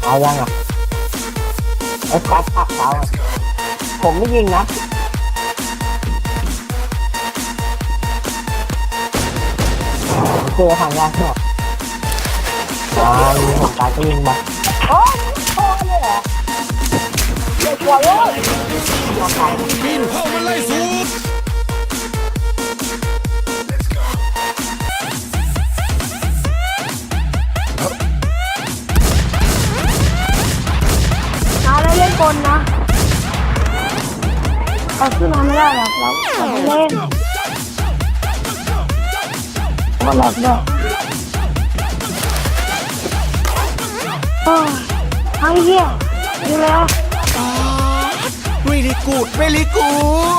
เอายังอ่ะไอ้คัดผักเขาผมไม่ยิงนะเจอทางยากหน่อยยิงผมตายก็ยิงมาโอ้โหเลยเหรอเด็กกว่าเลยบินเข้ามาไล่สูบแล้วเล่นกลนะเอาขึ้นมาไม่ได้หรอกเราไม่เล่นก็หลับด้วยไอ้เหี้ยดูแล้วเวลีกูด